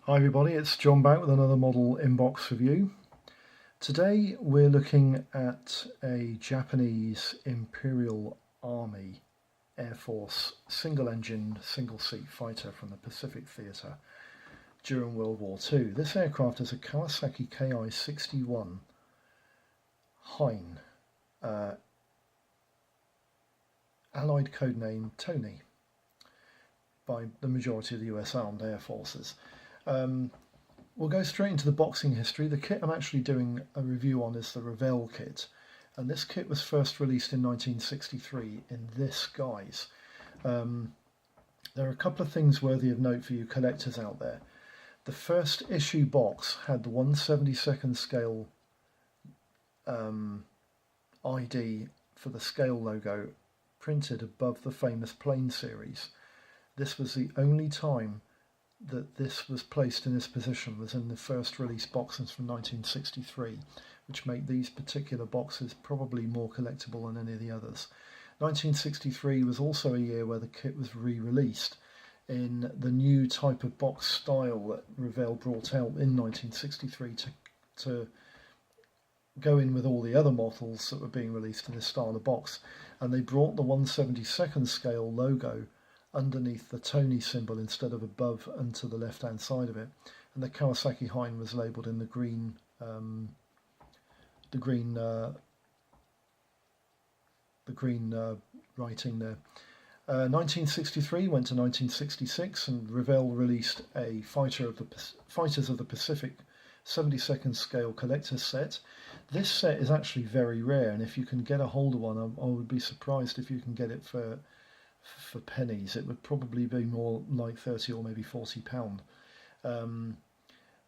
Hi everybody, it's John back with another model inbox review. Today we're looking at a Japanese Imperial Army Air Force single-engine, single-seat fighter from the Pacific Theatre during World War II. This aircraft is a Kawasaki Ki-61 Hien, allied codename Tony, by the majority of the US Armed Air Forces. We'll go straight into the boxing history. The kit I'm actually doing a review on is the Revell kit, and this kit was first released in 1963 in this guise. There are a couple of things worthy of note for you collectors out there. The first issue box had the 1/72nd scale ID for the scale logo printed above the famous plane series. This was the only time that this was placed in this position, was in the first release boxes from 1963, which make these particular boxes probably more collectible than any of the others. 1963 was also a year where the kit was re-released in the new type of box style that Revell brought out in 1963 to go in with all the other models that were being released in this style of box. And they brought the 1/72nd scale logo underneath the Tony symbol instead of above and to the left hand side of it, and the Kawasaki Hien was labelled in the green writing there. 1963 went to 1966, and Revell released a Fighters of the Pacific 72nd scale collector's set. This set is actually very rare, and if you can get a hold of one, I would be surprised if you can get it for pennies. It would probably be more like 30 or maybe £40.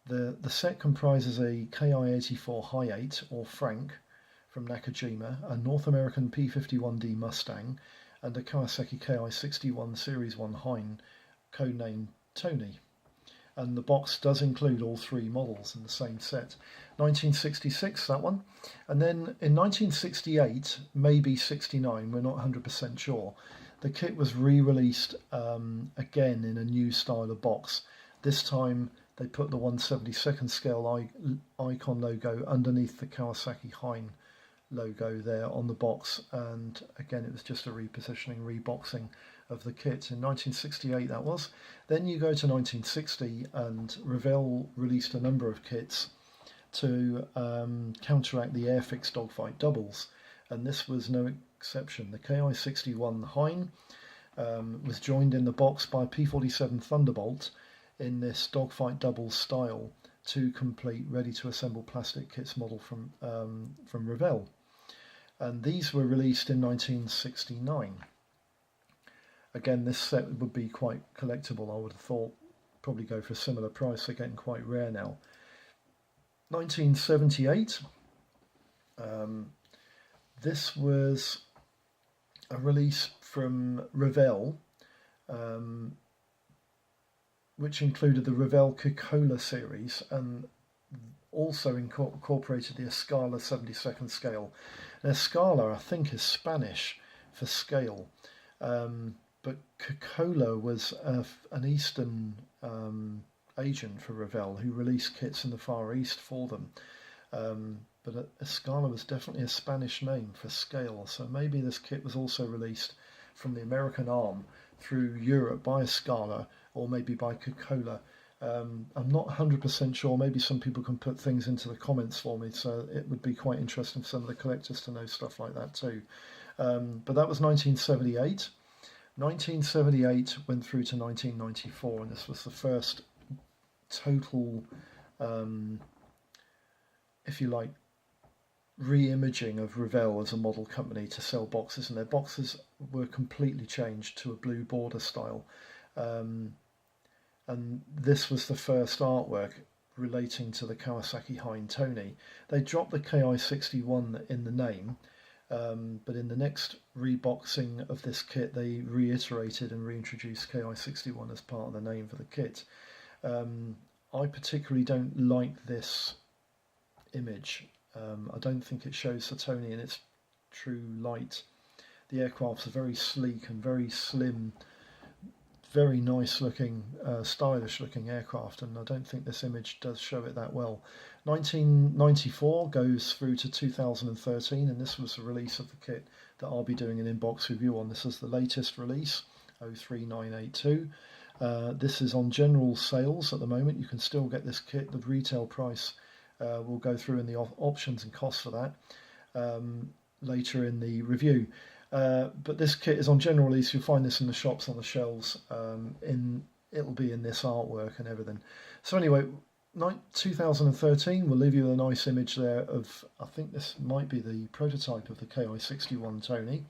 The set comprises a Ki-84 Hi-8 or Frank from Nakajima, a North American P-51D Mustang, and a Kawasaki Ki-61 Series 1 Hien, codenamed Tony. And the box does include all three models in the same set. 1966, that one. And then in 1968, maybe 69, we're not 100% sure, the kit was re-released again in a new style of box. This time they put the 1/72nd scale icon logo underneath the Kawasaki Hien logo there on the box, and again it was just a repositioning, reboxing of the kit in 1968 that was. Then you go to 1960 and Revell released a number of kits to counteract the Airfix dogfight doubles, and this was no exception. The Ki-61 Hien was joined in the box by P-47 Thunderbolt in this dogfight doubles style, two complete ready to assemble plastic kits model from Revell, and these were released in 1969. Again, this set would be quite collectible, I would have thought. Probably go for a similar price. They're getting quite rare now. 1978, this was a release from Revell, which included the Revell Coca-Cola series and also incorporated the Escala 72nd scale. And Escala, I think, is Spanish for scale, but Coca-Cola was an Eastern agent for Revell who released kits in the Far East for them. But Escala was definitely a Spanish name for scale, so maybe this kit was also released from the American arm through Europe by Escala, or maybe by Coca-Cola. I'm not 100% sure. Maybe some people can put things into the comments for me, so it would be quite interesting for some of the collectors to know stuff like that too. But that was 1978. 1978 went through to 1994, and this was the first total, if you like, re-imaging of Revell as a model company to sell boxes, and their boxes were completely changed to a blue border style. And this was the first artwork relating to the Kawasaki Hien Tony. They dropped the Ki-61 in the name, but in the next reboxing of this kit they reiterated and reintroduced Ki-61 as part of the name for the kit. I particularly don't like this image. I don't think it shows the Tony in its true light. The aircrafts are very sleek and very slim, very nice looking, stylish looking aircraft, and I don't think this image does show it that well. 1994 goes through to 2013, and this was the release of the kit that I'll be doing an in-box review on. This is the latest release, 03982. This is on general sales at the moment. You can still get this kit. The retail price will go through in the options and costs for that later in the review. But this kit is on general release. You'll find this in the shops on the shelves. It'll be in this artwork and everything. So anyway, 2013 will leave you with a nice image there of, I think this might be the prototype of the KI-61 Tony,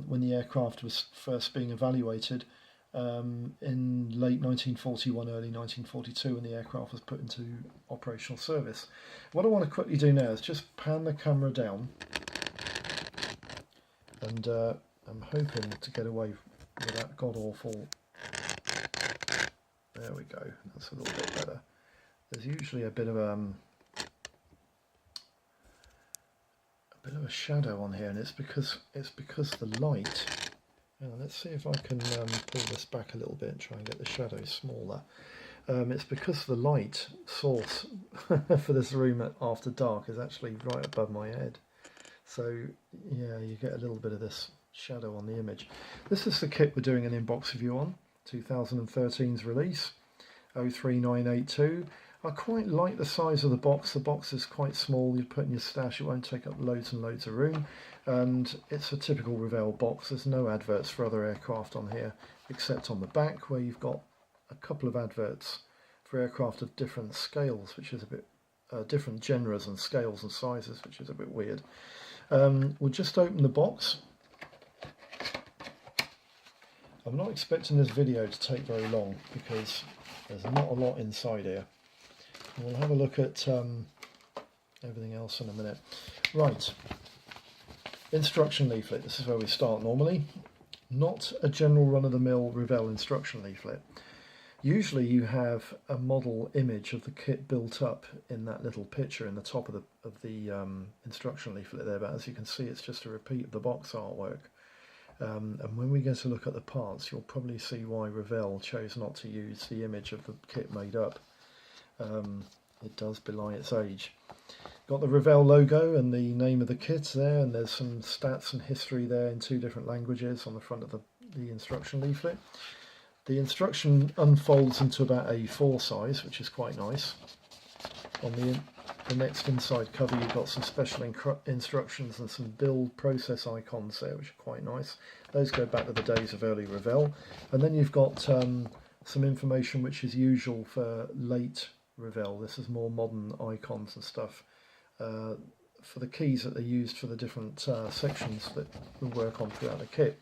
when the aircraft was first being evaluated in late 1941, early 1942, when the aircraft was put into operational service. What I want to quickly do now is just pan the camera down, and I'm hoping to get away with that god-awful. There we go, that's a little bit better. There's usually a bit of a shadow on here, and it's because the light. Let's see if I can pull this back a little bit and try and get the shadow smaller. It's because the light source for this room after dark is actually right above my head. So yeah, you get a little bit of this shadow on the image. This is the kit we're doing an in-box review on, 2013's release, 03982. I quite like the size of the box. The box is quite small. You put in your stash, it won't take up loads and loads of room. And it's a typical Revell box. There's no adverts for other aircraft on here, except on the back, where you've got a couple of adverts for aircraft of different scales, which is a bit different genres and scales and sizes, which is a bit weird. We'll just open the box. I'm not expecting this video to take very long because there's not a lot inside here. We'll have a look at everything else in a minute. Right, instruction leaflet. This is where we start normally. Not a general run-of-the-mill Revell instruction leaflet. Usually you have a model image of the kit built up in that little picture in the top of the instruction leaflet there, but as you can see, it's just a repeat of the box artwork. And when we get to look at the parts, you'll probably see why Revell chose not to use the image of the kit made up. It does belie its age. Got the Revell logo and the name of the kit there, and there's some stats and history there in 2 different languages on the front of the instruction leaflet. The instruction unfolds into about A4 size, which is quite nice. On the next inside cover, you've got some special instructions and some build process icons there, which are quite nice. Those go back to the days of early Revell. And then you've got some information which is usual for late Revell. This is more modern icons and stuff for the keys that they used for the different sections that we work on throughout the kit.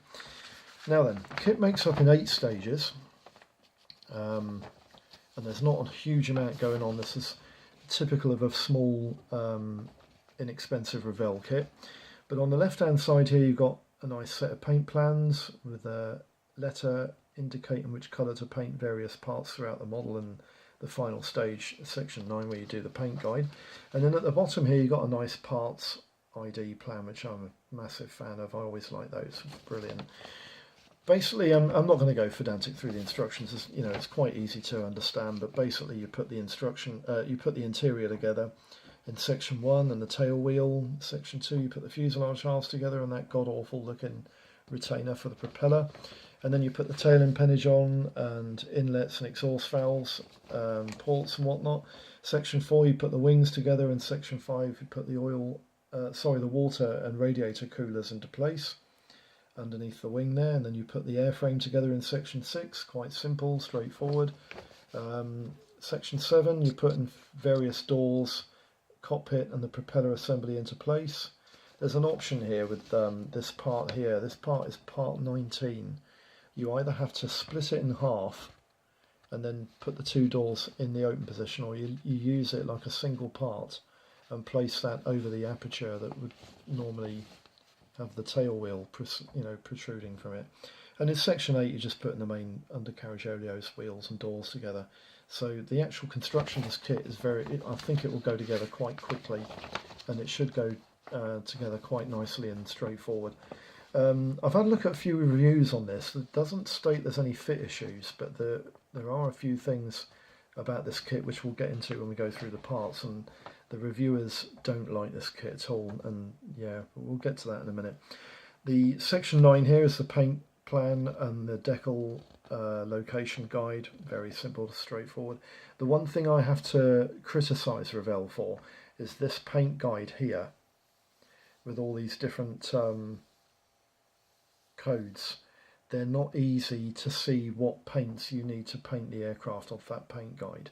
Now then, the kit makes up in 8 stages, and there's not a huge amount going on. This is typical of a small, inexpensive Revell kit. But on the left-hand side here, you've got a nice set of paint plans with a letter indicating which colour to paint various parts throughout the model, and the final stage, section 9, where you do the paint guide. And then at the bottom here, you've got a nice parts ID plan, which I'm a massive fan of. I always like those. Brilliant. Basically, I'm not going to go pedantic through the instructions. It's quite easy to understand. But basically, you put the interior together in section 1 and the tail wheel. Section 2, you put the fuselage halves together and that god-awful looking retainer for the propeller. And then you put the tail impennage on and inlets and exhaust valves, ports and whatnot. Section 4, you put the wings together, and section 5, you put the the water and radiator coolers into place underneath the wing there, and then you put the airframe together in section 6. Quite simple, straightforward. Section 7, you put in various doors, cockpit and the propeller assembly into place. There's an option here with this part here. This part is part 19. You either have to split it in half and then put the 2 doors in the open position, or you use it like a single part and place that over the aperture that would normally have the tail wheel protruding from it. And in section 8, you just put in the main undercarriage oleos, wheels and doors together. So the actual construction of this kit is I think it will go together quite quickly, and it should go together quite nicely and straightforward. I've had a look at a few reviews on this. It doesn't state there's any fit issues, but there are a few things about this kit which we'll get into when we go through the parts, and the reviewers don't like this kit at all, and yeah, we'll get to that in a minute. The section 9 here is the paint plan and the decal location guide. Very simple, straightforward. The one thing I have to criticise Revell for is this paint guide here with all these different codes. They're not easy to see what paints you need to paint the aircraft off that paint guide,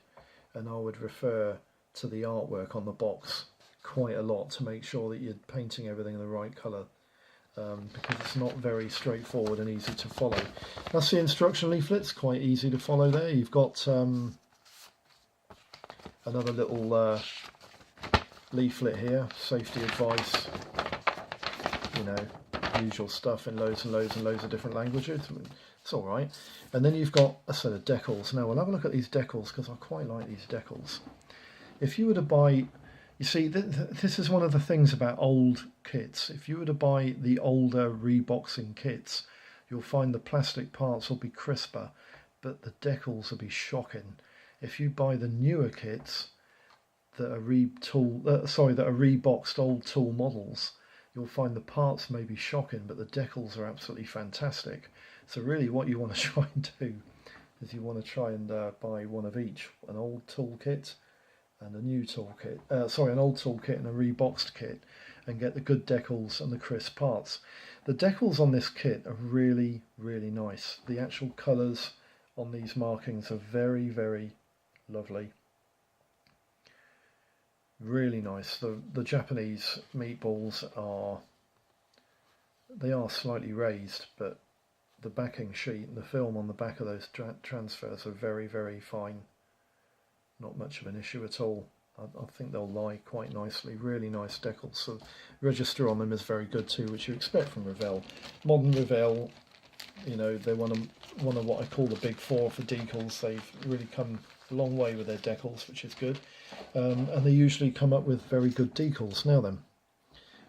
and I would refer to the artwork on the box quite a lot to make sure that you're painting everything in the right colour, because it's not very straightforward and easy to follow. That's the instruction leaflet. It's quite easy to follow there. You've got another little leaflet here, safety advice, you know, usual stuff in loads and loads and loads of different languages. It's all right. And then you've got a set of decals. Now we'll have a look at these decals because I quite like these decals. If you were to buy, you see, this is one of the things about old kits. If you were to buy the older reboxing kits, you'll find the plastic parts will be crisper, but the decals will be shocking. If you buy the newer kits that are reboxed old tool models, you'll find the parts may be shocking, but the decals are absolutely fantastic. So really what you want to try and do is you want to try and buy one of each, an old tool kit and a new tool kit, an old tool kit and a reboxed kit, and get the good decals and the crisp parts. The decals on this kit are really, really nice. The actual colours on these markings are very, very lovely. Really nice. The Japanese meatballs are slightly raised, but the backing sheet and the film on the back of those transfers are very, very fine. Not much of an issue at all. I think they'll lie quite nicely. Really nice decals. So the register on them is very good too, which you expect from Revell. Modern Revell, you know, they're one of what I call the big four for decals. They've really come a long way with their decals, which is good. And they usually come up with very good decals. Now then,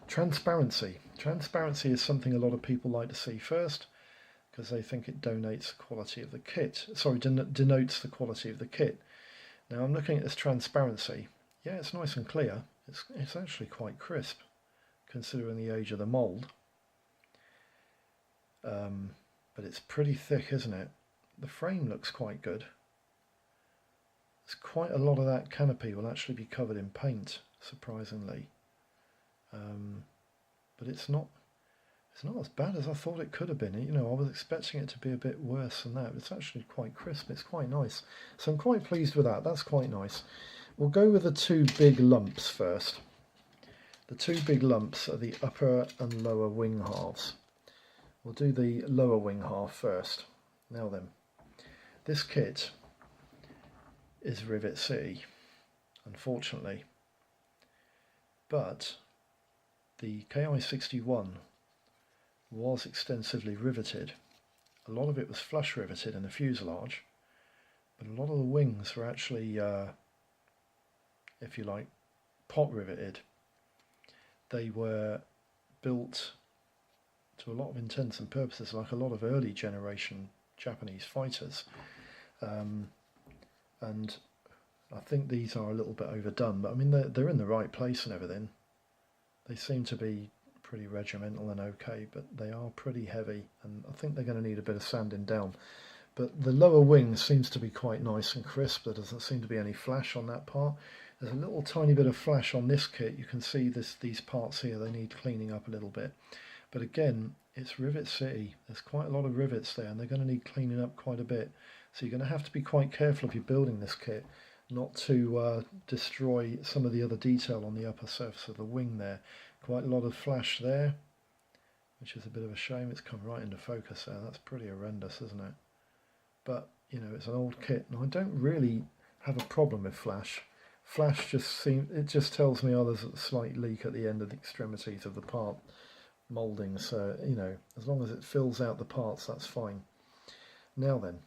transparency. Transparency is something a lot of people like to see first, because they think it denotes the quality of the kit. Sorry, denotes the quality of the kit. Now I'm looking at this transparency. Yeah, it's nice and clear. It's actually quite crisp, considering the age of the mould. But it's pretty thick, isn't it? The frame looks quite good. There's quite a lot of that canopy will actually be covered in paint, surprisingly. But it's not as bad as I thought it could have been. You know, I was expecting it to be a bit worse than that. It's actually quite crisp. It's quite nice. So I'm quite pleased with that. That's quite nice. We'll go with the two big lumps first. The two big lumps are the upper and lower wing halves. We'll do the lower wing half first. Now then, this kit is Rivet City, unfortunately. But the KI-61 was extensively riveted. A lot of it was flush riveted in the fuselage, but a lot of the wings were actually, if you like, pot riveted. They were built to a lot of intents and purposes like a lot of early generation Japanese fighters, and I think these are a little bit overdone, but I mean they're in the right place and everything. They seem to be pretty regimental and okay, but they are pretty heavy, and I think they're going to need a bit of sanding down. But the lower wing seems to be quite nice and crisp. There doesn't seem to be any flash on that part. There's a little tiny bit of flash on this kit. You can see these parts here, they need cleaning up a little bit. But again, it's Rivet City. There's quite a lot of rivets there, and they're going to need cleaning up quite a bit. So you're going to have to be quite careful if you're building this kit not to destroy some of the other detail on the upper surface of the wing there. Quite a lot of flash there, which is a bit of a shame. It's come right into focus there. That's pretty horrendous, isn't it? But, you know, it's an old kit, and I don't really have a problem with flash. Flash just tells me, oh, there's a slight leak at the end of the extremities of the part moulding. So, you know, as long as it fills out the parts, that's fine. Now then,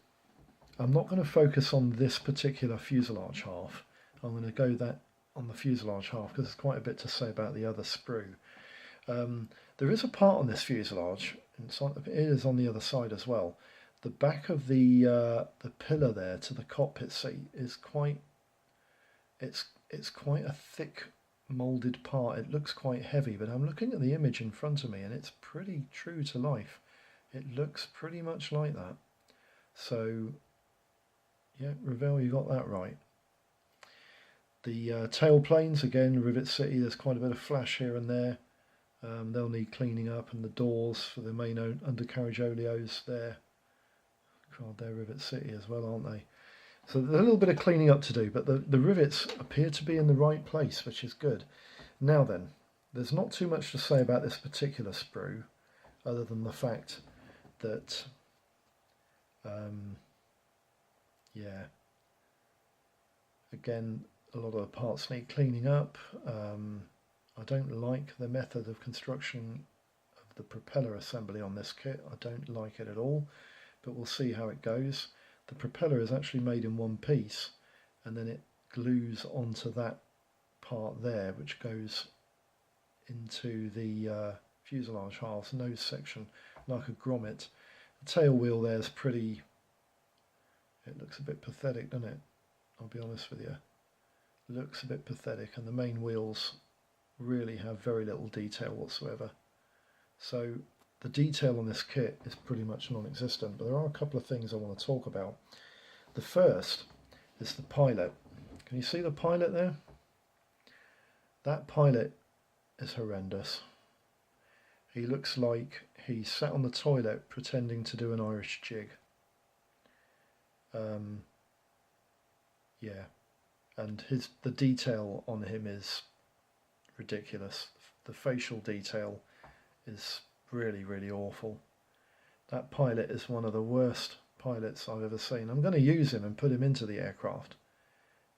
I'm not going to focus on this particular fuselage half. I'm going to go that on the fuselage half because there's quite a bit to say about the other sprue. The There is a part on this fuselage, and it is on the other side as well. The back of the pillar there to the cockpit seat is quite, it's quite a thick moulded part. It looks quite heavy, but I'm looking at the image in front of me and it's pretty true to life. It looks pretty much like that. So yeah, Revell, you got that right. The tailplanes, again, Rivet City, there's quite a bit of flash here and there. They'll need cleaning up, and the doors for the main undercarriage oleos there. God, they're Rivet City as well, aren't they? So there's a little bit of cleaning up to do, but the rivets appear to be in the right place, which is good. Now then, there's not too much to say about this particular sprue, other than the fact that, yeah, again, a lot of the parts need cleaning up. I don't like the method of construction of the propeller assembly on this kit. I don't like it at all, but we'll see how it goes. The propeller is actually made in one piece, and then it glues onto that part there, which goes into the fuselage halves nose section like a grommet. The tail wheel there is pretty, it looks a bit pathetic, doesn't it? I'll be honest with you. It looks a bit pathetic, and the main wheels really have very little detail whatsoever. So the detail on this kit is pretty much non-existent, but there are a couple of things I want to talk about. The first is the pilot. Can you see the pilot there? That pilot is horrendous. He looks like he sat on the toilet pretending to do an Irish jig. Yeah, and the detail on him is ridiculous. The facial detail is really, really awful. That pilot is one of the worst pilots I've ever seen. I'm going to use him and put him into the aircraft,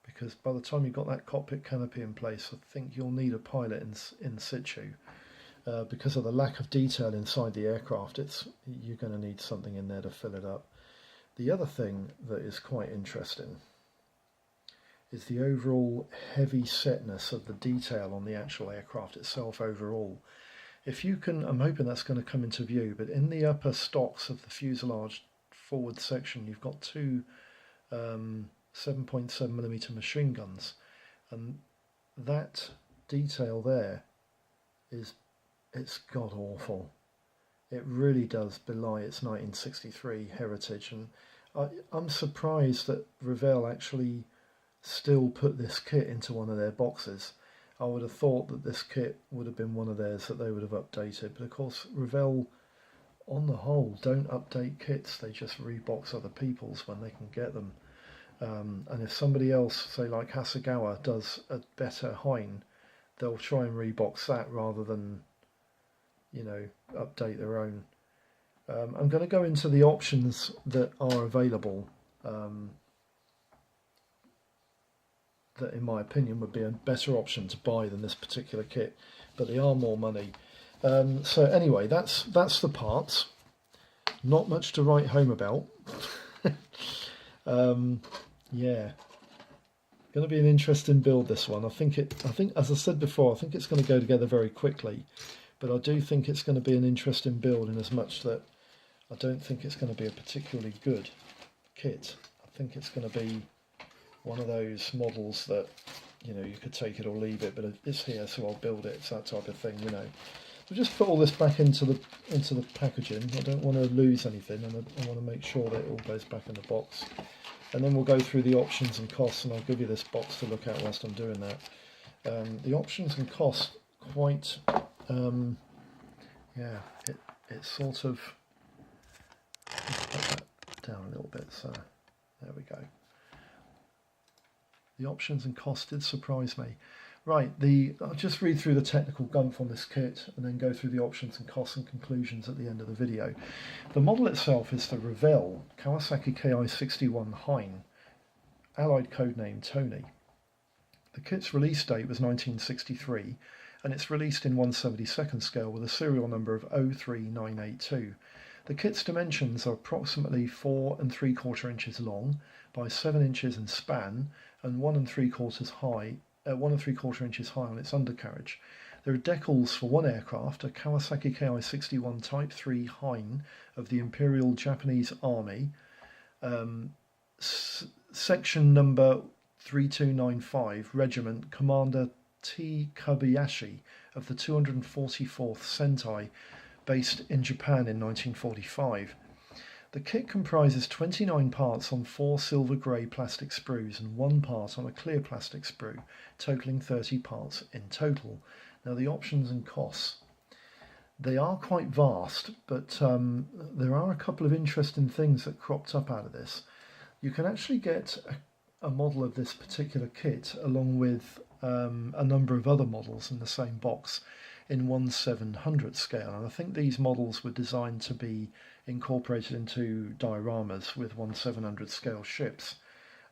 because by the time you've got that cockpit canopy in place, I think you'll need a pilot in situ. Because of the lack of detail inside the aircraft, you're going to need something in there to fill it up. The other thing that is quite interesting is the overall heavy setness of the detail on the actual aircraft itself overall. If you can, I'm hoping that's going to come into view, but in the upper stocks of the fuselage forward section, you've got two 7.7mm machine guns, and that detail there it's god awful. It really does belie its 1963 heritage, and I'm surprised that Revell actually still put this kit into one of their boxes. I would have thought that this kit would have been one of theirs that they would have updated, but of course Revell on the whole don't update kits, they just rebox other people's when they can get them. And if somebody else, say like Hasegawa, does a better Hien, they'll try and rebox that rather than, you know, update their own. I'm going to go into the options that are available, that in my opinion would be a better option to buy than this particular kit, but they are more money. So anyway, that's the parts. Not much to write home about. Yeah, going to be an interesting build, this one. I think as I said before, I think it's going to go together very quickly, but I do think it's going to be an interesting build in as much that I don't think it's going to be a particularly good kit. I think it's going to be one of those models that, you know, you could take it or leave it, but it's here, so I'll build it. It's that type of thing, you know. So just put all this back into the packaging. I don't want to lose anything, and I want to make sure that it all goes back in the box. And then we'll go through the options and costs, and I'll give you this box to look at whilst I'm doing that. The options and costs, quite, yeah, it's sort of, let's put that down a little bit, so there we go. The options and costs did surprise me. Right, I'll just read through the technical gumph on this kit and then go through the options and costs and conclusions at the end of the video. The model itself is the Revell Kawasaki Ki-61 Hien, allied codename Tony. The kit's release date was 1963, and it's released in 1/72nd scale with a serial number of 03982. The kit's dimensions are approximately 4 3/4 inches long by 7 inches in span and 1 3/4 inches high on its undercarriage. There are decals for one aircraft, a Kawasaki Ki-61 Type 3 Hien of the Imperial Japanese Army, section number 3295, Regiment, Commander T. Kobayashi of the 244th Sentai, based in Japan in 1945. The kit comprises 29 parts on 4 silver grey plastic sprues and 1 part on a clear plastic sprue, totalling 30 parts in total. Now the options and costs. They are quite vast, but there are a couple of interesting things that cropped up out of this. You can actually get a model of this particular kit along with a number of other models in the same box in 1/700 scale, and I think these models were designed to be incorporated into dioramas with 1/700 scale ships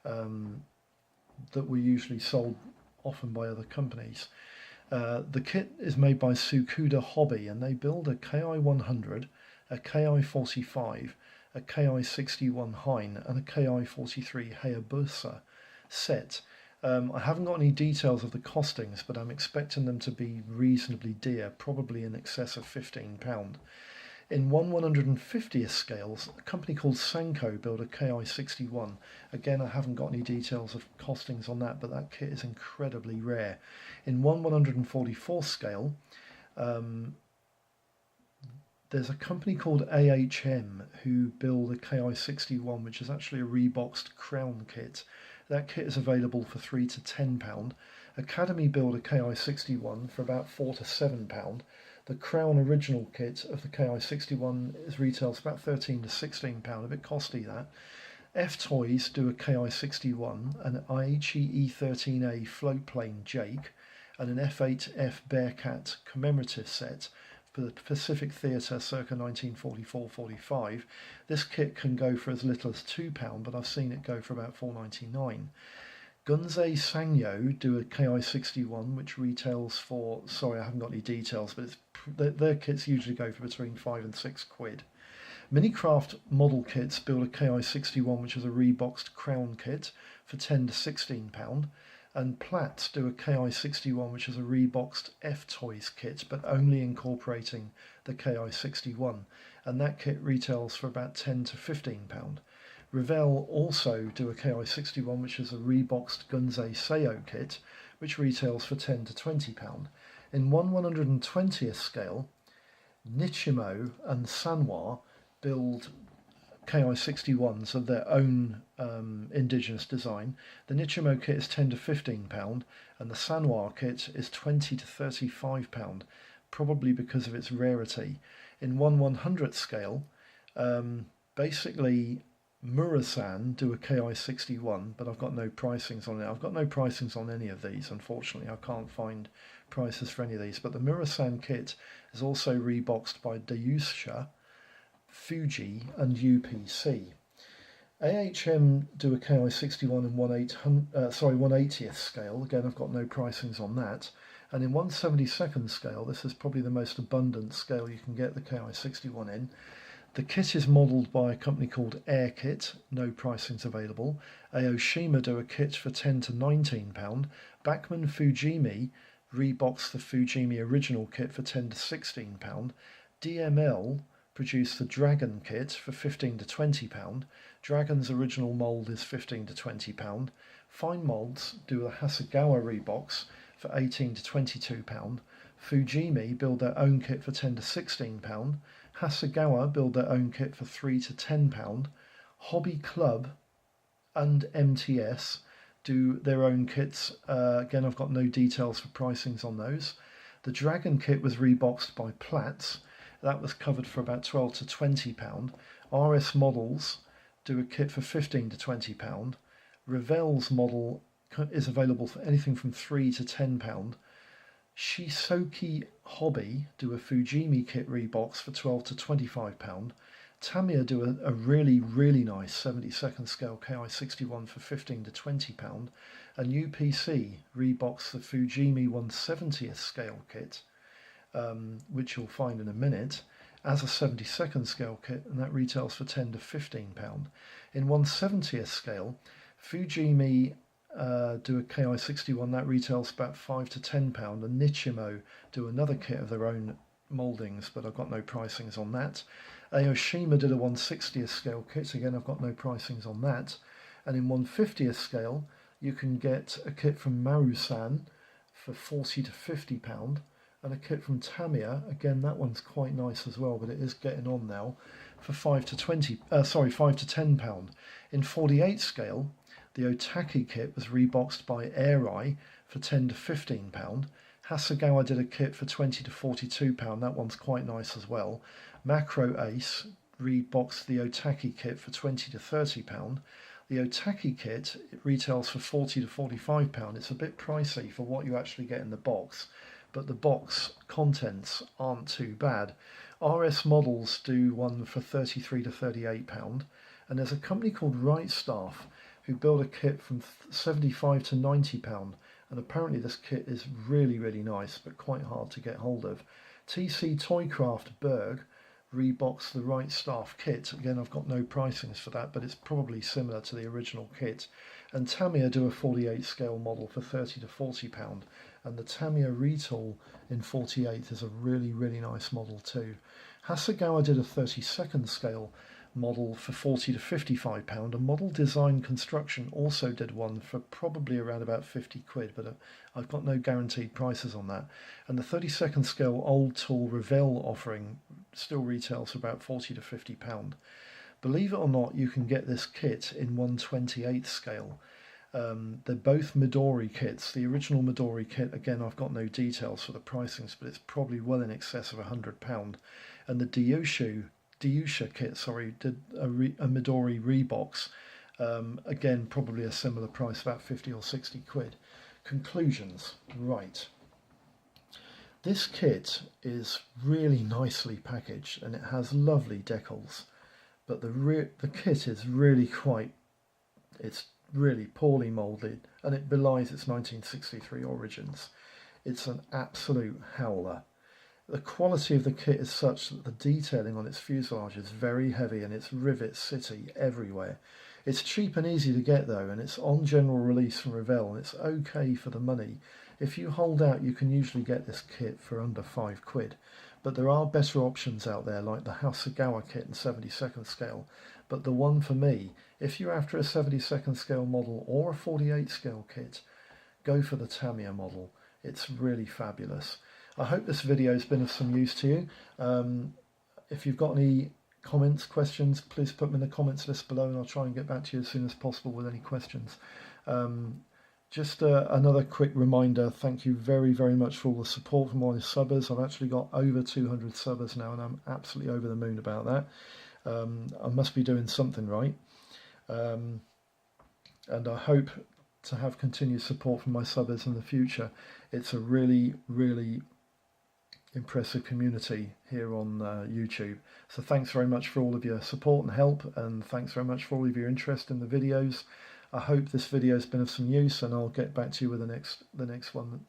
that were usually sold often by other companies. The kit is made by Tsukuda Hobby, and they build a Ki-100, a Ki-45, a Ki-61 Hien, and a Ki-43 Hayabusa set. I haven't got any details of the costings, but I'm expecting them to be reasonably dear, probably in excess of £15. In 1/150th scales, a company called Sanko built a Ki-61. Again, I haven't got any details of costings on that, but that kit is incredibly rare. In 1/144th scale, there's a company called AHM who build a Ki-61, which is actually a reboxed crown kit. That kit is available for £3 to £10. Academy build a Ki-61 for about £4 to £7. The crown original kit of the Ki-61 retails about £13 to £16, a bit costly that. F-Toys do a Ki-61, an IHE E13A float plane Jake, and an F-8F Bearcat commemorative set for the Pacific Theatre circa 1944-45. This kit can go for as little as £2, but I've seen it go for about £4.99. Gunsei Sangyo do a Ki-61, which retails for, sorry, I haven't got any details, but their kits usually go for between £5 and £6. Minicraft model kits build a Ki-61, which is a reboxed crown kit, for £10 to £16. And Platts do a Ki-61, which is a reboxed F-Toys kit, but only incorporating the Ki-61, and that kit retails for about £10 to £15. Revell also do a Ki-61, which is a reboxed Gunsei Seiyo kit, which retails for £10 to £20. In 1/120th scale, Nichimo and Sanwa build Ki-61s of their own indigenous design. The Nichimo kit is £10 to £15, and the Sanwa kit is £20 to £35, probably because of its rarity. In 1/100th scale, basically Murasan do a Ki-61, but I've got no pricings on it. I've got no pricings on any of these, unfortunately. I can't find prices for any of these, but the Murasan kit is also reboxed by Daisha, Fuji and UPC. AHM do a Ki-61 in 1/80th scale. Again, I've got no pricings on that. And in 1/72nd scale, this is probably the most abundant scale you can get the Ki-61 in. The kit is modelled by a company called Air Kit, no pricings available. Aoshima do a kit for £10 to £19. Bachmann Fujimi rebox the Fujimi original kit for £10 to £16. DML produce the Dragon kit for £15 to £20. Dragon's original mould is £15 to £20. Fine Moulds do a Hasegawa rebox for £18 to £22. Fujimi build their own kit for £10 to £16. Hasegawa build their own kit for £3 to £10. Hobby Club and MTS do their own kits. Again, I've got no details for pricings on those. The Dragon kit was reboxed by Platts. That was covered for about £12 to £20. RS Models do a kit for £15 to £20. Revell's model is available for anything from £3 to £10. Shisoki Hobby do a Fujimi kit rebox for £12 to £25. Tamiya do a really, really nice 72nd scale Ki-61 for £15 to £20. And UPC rebox the Fujimi 1/70th scale kit, which you'll find in a minute, as a 72nd scale kit, and that retails for £10 to £15. In 1/70th scale, Fujimi do a KI61, that retails about £5 to £10. And Nichimo do another kit of their own mouldings, but I've got no pricings on that. Aoshima did a 1/60th scale kit, again I've got no pricings on that. And in 1/50th scale you can get a kit from Marusan for £40 to £50, and a kit from Tamiya, again that one's quite nice as well, but it is getting on now, for £5 to £10. In 48 scale, the Otaki kit was reboxed by Airai for £10 to £15. Hasegawa did a kit for £20 to £42. That one's quite nice as well. Macro Ace reboxed the Otaki kit for £20 to £30. The Otaki kit, it retails for £40 to £45. It's a bit pricey for what you actually get in the box, but the box contents aren't too bad. RS Models do one for £33 to £38, and there's a company called Right Staff who build a kit from £75 to £90, and apparently this kit is really, really nice, but quite hard to get hold of. TC Toycraft Berg reboxed the Right Staff kit. Again, I've got no pricings for that, but it's probably similar to the original kit. And Tamiya do a 48 scale model for £30 to £40, and the Tamiya Retool in 48 is a really, really nice model too. Hasegawa did a 32nd scale model for £40 to £55. A Model Design Construction also did one for probably around about £50, but I've got no guaranteed prices on that. And the 32nd scale Old Tool Revell offering still retails for about £40 to £50. Believe it or not, you can get this kit in 1/28 scale. They're both Midori kits. The original Midori kit, again, I've got no details for the pricings, but it's probably well in excess of £100. And the Dyusha kit, did a Midori rebox. Again, probably a similar price, about 50 or 60 quid. Conclusions. Right. This kit is really nicely packaged and it has lovely decals, but the kit is really it's really poorly moulded, and it belies its 1963 origins. It's an absolute howler. The quality of the kit is such that the detailing on its fuselage is very heavy and its rivets city everywhere. It's cheap and easy to get though, and it's on general release from Revell, and it's okay for the money. If you hold out, you can usually get this kit for under £5, but there are better options out there like the Hasegawa kit in 72nd scale. But the one for me, if you're after a 72nd scale model or a 48 scale kit, go for the Tamiya model. It's really fabulous. I hope this video has been of some use to you. If you've got any comments, questions, please put them in the comments list below and I'll try and get back to you as soon as possible with any questions. Just another quick reminder, thank you very, very much for all the support from all the subbers. I've actually got over 200 subbers now and I'm absolutely over the moon about that. I must be doing something right. And I hope to have continued support from my subbers in the future. It's a really, really impressive community here on YouTube. So thanks very much for all of your support and help, and thanks very much for all of your interest in the videos. I hope this video has been of some use, and I'll get back to you with the next one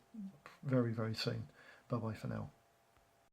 very, very soon. Bye bye for now.